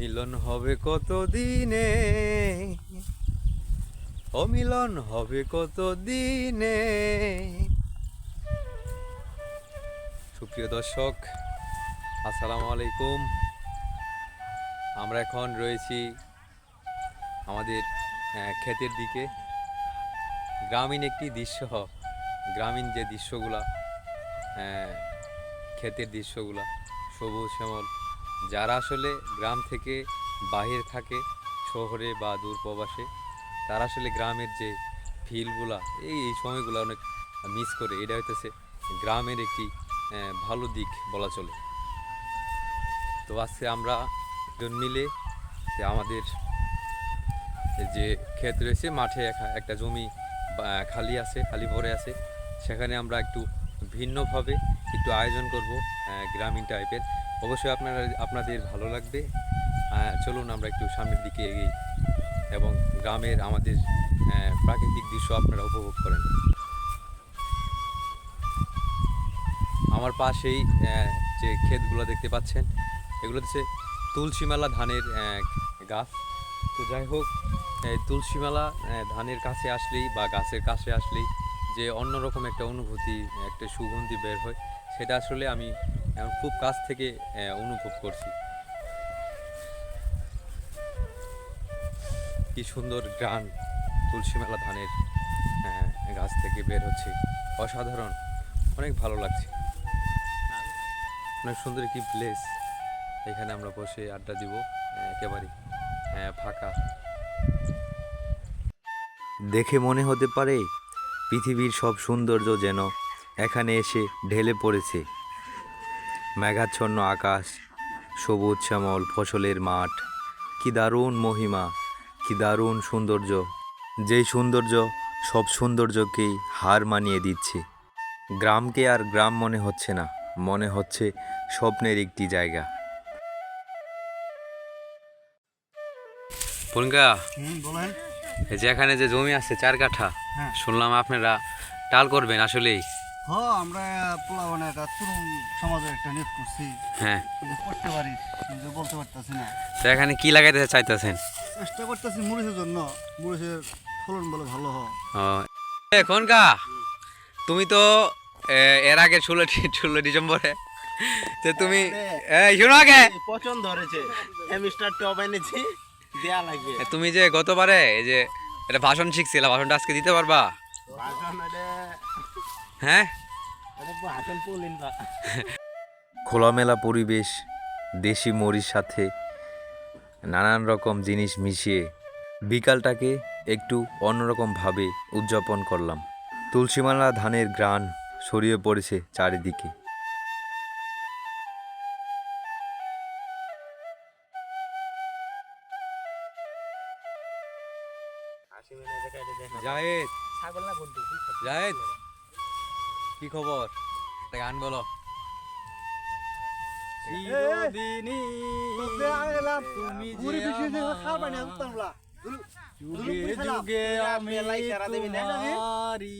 মিলন হবে কত দিনে, অমিলন হবে কত দিনে। সুপ্রিয় দর্শক, আসসালামু আলাইকুম। আমরা এখন রয়েছি আমাদের ক্ষেতের দিকে। গ্রামীণ একটি দৃশ্য, গ্রামীণ যে দৃশ্যগুলা, ক্ষেতের দৃশ্যগুলা সবুজ শ্যামল। যারা আসলে গ্রাম থেকে বাহিরে থাকে, শহরে বা দূর প্রবাসে, তারা আসলে গ্রামের যে ফিলগুলা, এই সময়গুলো অনেক মিস করে। এটা হইতেছে গ্রামের একটি ভালো দিক বলা চলে। তো আজকে আমরা দুজন মিলে যে আমাদের যে ক্ষেত রয়েছে, মাঠে একটা জমি খালি আছে, খালি পড়ে আছে, সেখানে আমরা একটু ভিন্নভাবে একটু আয়োজন করব, গ্রামীণ টাইপের। অবশ্যই আপনাদের ভালো লাগবে। চলুন আমরা একটু সামনের দিকে এগিয়ে এবং গ্রামের আমাদের প্রাকৃতিক দৃশ্য আপনারা উপভোগ করেন। আমার পাশেই যে ক্ষেতগুলো দেখতে পাচ্ছেন, এগুলো হচ্ছে তুলসীমালা ধানের গাছ। তো যাই হোক, তুলসীমালা ধানের কাছে আসলেই বা গাছের কাছে আসলেই যে অন্যরকম একটা অনুভূতি, একটা সুগন্ধি বের হয়, সেটা আসলে আমি খুব কাছ থেকে অনুভব করছি। কি সুন্দর গান তুলসীমালা ধানের গাছ থেকে বের হচ্ছে, অসাধারণ, অনেক ভালো লাগছে। অনেক সুন্দর একটি প্লেস। এখানে আমরা বসে আড্ডা দিব, একেবারে ফাঁকা। দেখে মনে হতে পারে পৃথিবীর সব সৌন্দর্য যেন এখানে এসে ঢেলে পড়েছে। মেঘাচ্ছন্ন আকাশ, সবুজ শ্যামল ফসলের মাঠ, কি দারুণ মহিমা, কি দারুণ সৌন্দর্য। যেই সৌন্দর্য সব সৌন্দর্যকেই হার মানিয়ে দিচ্ছে। গ্রামকে আর গ্রাম মনে হচ্ছে না, মনে হচ্ছে স্বপ্নের একটি জায়গা। পঙ্গা, বলেন। এই যে এখানে যে জমি আছে 4 কাঠা, শুনলাম আপনারা টাল করবেন আসলেই? হ্যাঁ, আমরা পোলাবনে একটা তরুণ সমাজের একটা নিয়োগ করছি। হ্যাঁ, কিন্তু করতে পারি, কিন্তু বলতে পারতেছি না। তো এখানে কি লাগাইতে চাইতেছেন? চেষ্টা করতেছি মরিচের জন্য, মরিচের ফলন বলে ভালো হয়। এখনকা তুমি তো এর আগে 16 ডিসেম্বরে যে তুমি শোনো আগে, পছন্দ ধরেছে মিস্টার টপ এনেছি দেয়া লাগবে। তুমি যে গতবারে এই যে এটা ভাষণ শিখছিলা, ভাষণটা আজকে দিতে পারবা? ভাষণ এটা হ্যাঁ, ভাষণ পড়লেন না। খোলামেলা পরিবেশ, দেশি মরিচ সাথে নানান রকম জিনিস মিশিয়ে বিকালটাকে একটু অন্যরকমভাবে উদযাপন করলাম। তুলসীমালা ধানের ঘ্রাণ ছড়িয়ে পড়েছে চারিদিকে। জায়েদ, জায়েদ, কি খবর? একটা গান বলো। যুগে যুগে আমি তোমারি।